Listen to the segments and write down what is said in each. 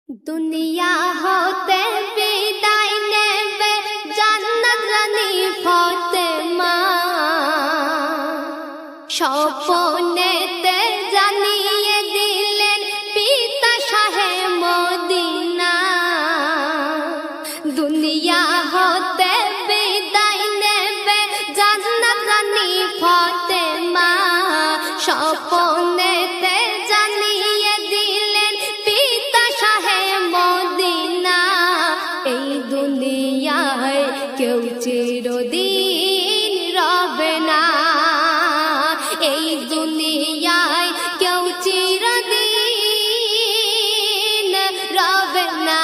दुनिया होते বিদায় নেবে জান্নাত রানী ফাতেমা স্বপ্নেতে জানিয়ে দিলেন পিতা শাহে মদিনা দুনিয়া হতে বিদায় নেবে জান্নাত রানী ফাতেমা স্বপ্নেতে জানিয়ে দিলেন পিতা শাহে মদিনা এই দুনিয়ায় কেউ চিরদিন রবে না এই দুনিয়ায় কেউ চিরদিন রবে না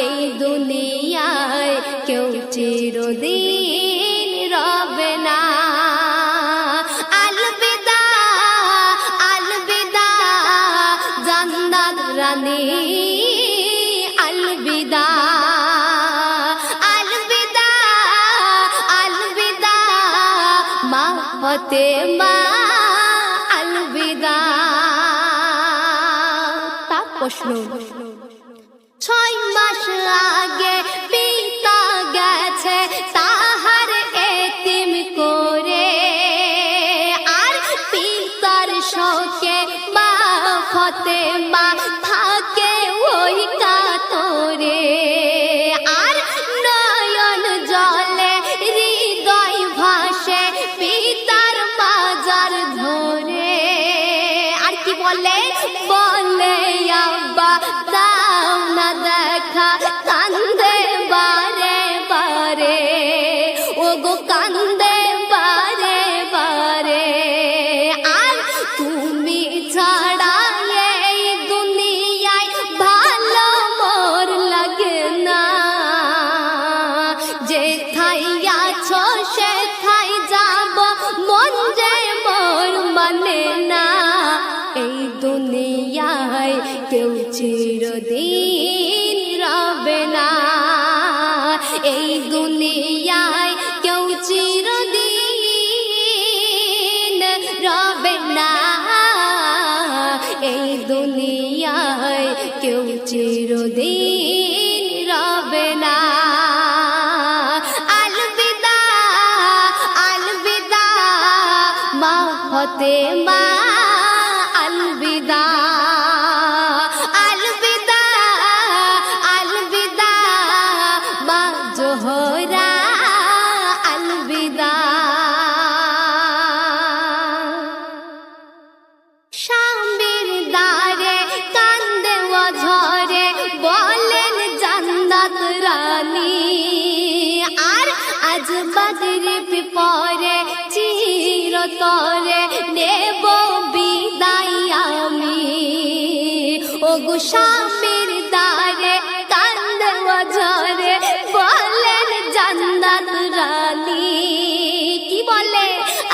এই দুনিয়ায় কেউ চিরদিন রবে না আলবিদা আলবিদা জান্নাত রানী আলবিদা আলবিদা আলবিদা মা ফাতেমা আলবিদা তা প্রশ্ন 6 মাস আগে পিতা গেছে তাহার এতিম করে আর পিতার শোকে মা ফাতেমা থাকে ওই কাতরে আর নয়ন জলে হৃদয় ভাসে পিতার মাজার ধরে আর কি বলে বলে আব্বা দাও না দেখা কান্দে বারে বারে ও গো কান্দে বারে বারে আর তুমি ছাড়া এই দুনিয়ায় ভালো মোর লাগে না যেথায় আছো সেথায় যাব মন যে মোর মানে না এই দুনিয়ায় কেউ চিরদিন রবে না এই দুনিয়ায় কেউ চিরদিন রবে না এই দুনিয়ায় কেউ চিরদিন রবে না আলবিদা আলবিদা মা ফাতেমা আলবিদা আলবিদা আলবিদা মা জোহরা আলবিদা স্বামীর দ্বারে কান্দে অঝরে বলেন জান্নাত রানী আর আজ মাগরিব পরে চিরতরে নেব বিদায় আমি ও গো স্বামীর দ্বারে কান্দে অঝরে বলেন জান্নাত রানী কি বলে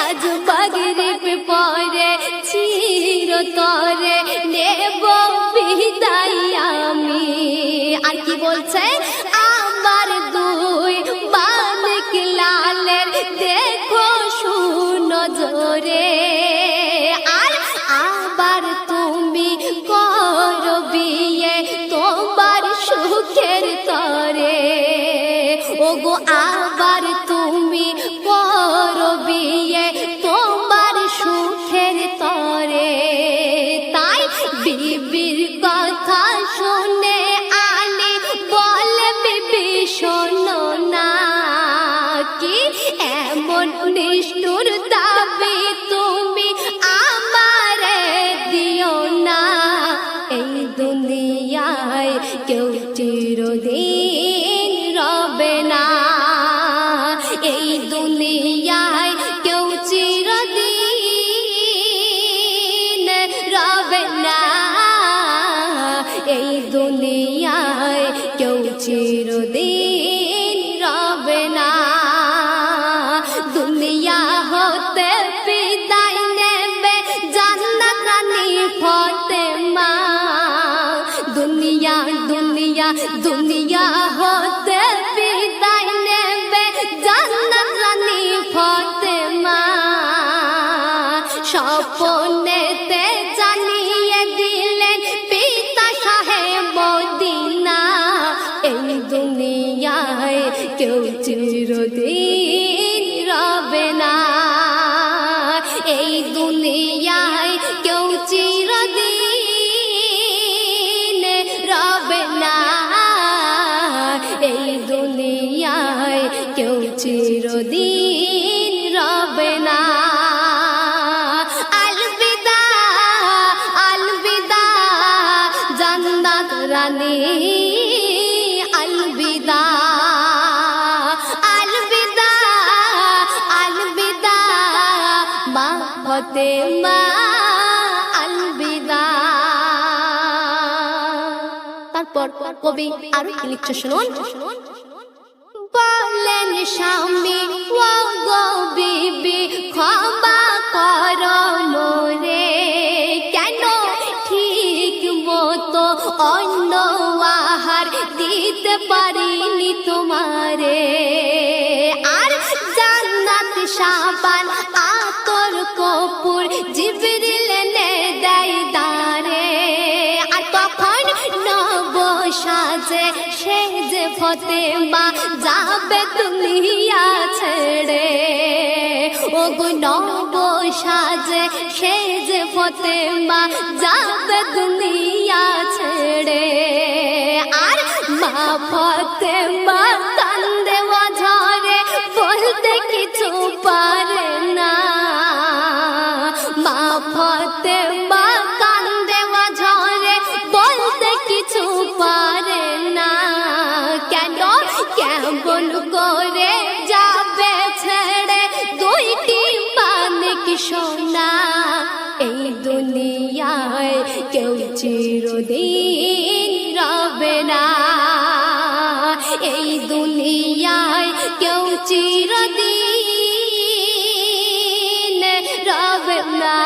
আজ মাগরিব পরে চিরতরে নেব বিদায় আমি আর কি বলছে আমার দুই মানিক লালের দেখো শুনো জোরে আর আবার তুমি করো বিয়ে তোমার সুখের তরে ও গো আবার তুমি করো বিয়ে তোমার সুখের তরে তাই বিবির কথা শুনে আলী বলে বিবি শোনো না কি এমন নিষ্ঠুর দাবি তুমি আমারে দিও না এই দুনিয়ায় কেউ চিরদিন রবে না এই দুনিয়ায় কেউ চিরদিন রবে না এই দুনিয়ায় কেউ চিরদিন রবে না দুনিয়া হতে বিদায় নেবে জান্নাত রানী ফাতেমা দুনিয়া দুনিয়া দুনিয়া হতে বিদায় নেবে জান্নাত রানী ফাতেমা স্বপ্নেতে জানিয়ে দিলেন পিতা শাহ জান্নাত রানী আলবিদা আলবিদা আলবিদা মা ফাতেমা আলবিদা। তারপর কবি আরো কি লিখছে শুনুন। বলেন স্বামী ও গো বিবি ক্ষমা করো মোরে, কেন ঠিক মতো অন্য আহার দিতে পারিনি তোমারে। আর জান্নাত সাবান আতর কপুর জিবরিল এনে দেয় দারে। আর তখন নব সাজে সেজে ফাতেমা যাবে দুনিয়া ছেড়ে। ও গো নব সাজে সেজে ফাতেমা যাবে দুনিয়া ছেড়ে। আর মা ফাতেমা কান্দে অঝরে বলতে কিছু পারে না। মা ফাতেমা কান্দে অঝরে বলতে কিছু পারে না। কেন কেমন করে যাবে ছেড়ে দুইটি মানিক সোনা। এই দুনিয়ায় কেউ চিরদিন রবে না। এই দুনিয়ায় কেউ চিরদিন রবে না।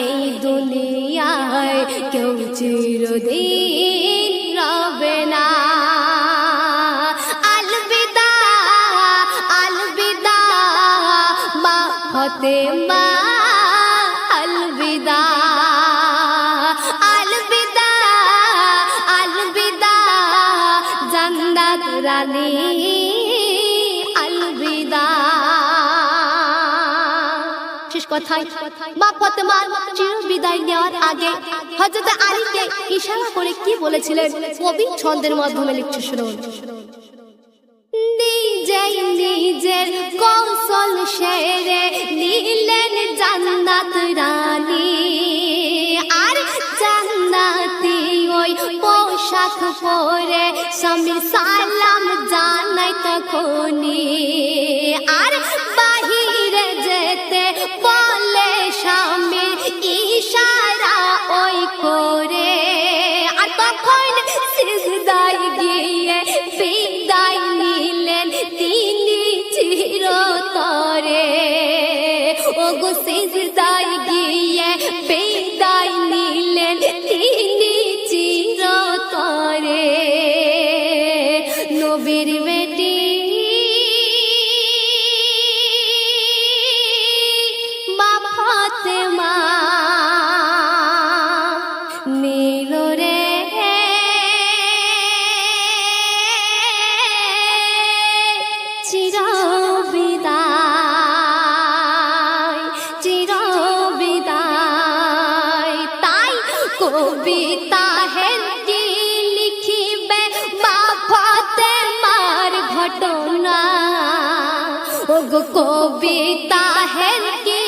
এই দুনিয়ায় কেউ চিরদিন রবে না। আলবিদা আলবিদা মা ফাতেমা আলবিদা আলবিদা আলবিদা জান্নাত রানী আলবিদা। শেষ কথায় মা ফাতেমার চির বিদায় নেওয়ার আগে হযরত আলীকে ইশারা করে কি বলেছিলেন কবি ছন্দের মাধ্যমে লিখছে শুনুন। নিজেই নিজের কৌশল সেরে নিলেন জান্নাত রানী। আর জান্নাতি ওই পোশাক পরে স্বামী সালাম জানাই তখনই। আর বাহিরে যেতে বলে স্বামী ইশারা ওই করে। আর তখন সিজদায় গিয়ে বিদায় নিলেন তিনি চিরতরে। ও গো সিজদায় গিয়ে বিদায় নিলেন তিনি চিরতরে। নবীর বেটি মা ফাতেমা নীল রে চিরবিদায় চিরবিদায়। তাই কবিতা হেনকি লিখিবে মা ফাতেমার ঘটনা। ও গো কবিতা হেনকি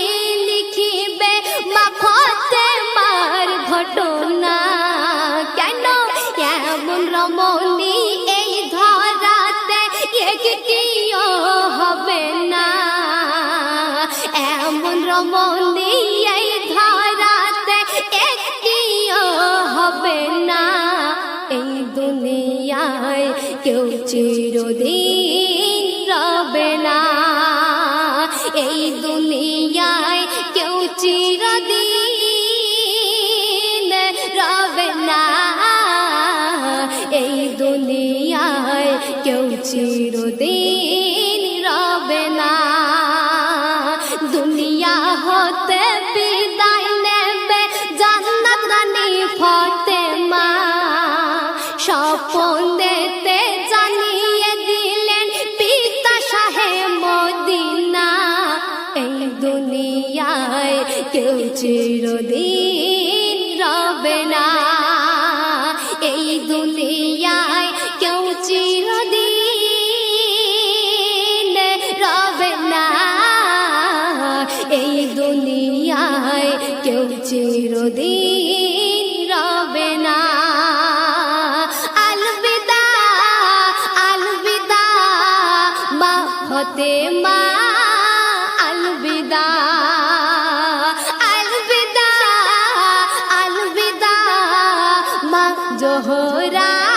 লিখিবে মা ফাতেমার ঘটনা। কেন এমন রমণী এই ধরাতে একটিও হবে না। এমন রমণী এই ধরাতে একটিও হবে না। এই দুনিয়ায় কেউ চিরদিন রবে না। এই দুনিয়ায় কেউ চিরদিন রবে না। এই দুনিয়ায় কেউ চিরদিন রবে না। দুনিয়া হতে বিদায় নেবে জান্নাত রানী ফাতেমা। স্বপন দেখতে জানিয়ে দিলেন পিতা শাহে মদিনা। এই দুনিয়ায় কেউ চিরদিন রবে না। এই দুনিয়ায় কেউ চিরদিন রবে না। এই দুনিয়ায় কেউ চিরদিন রবে না। জোহরা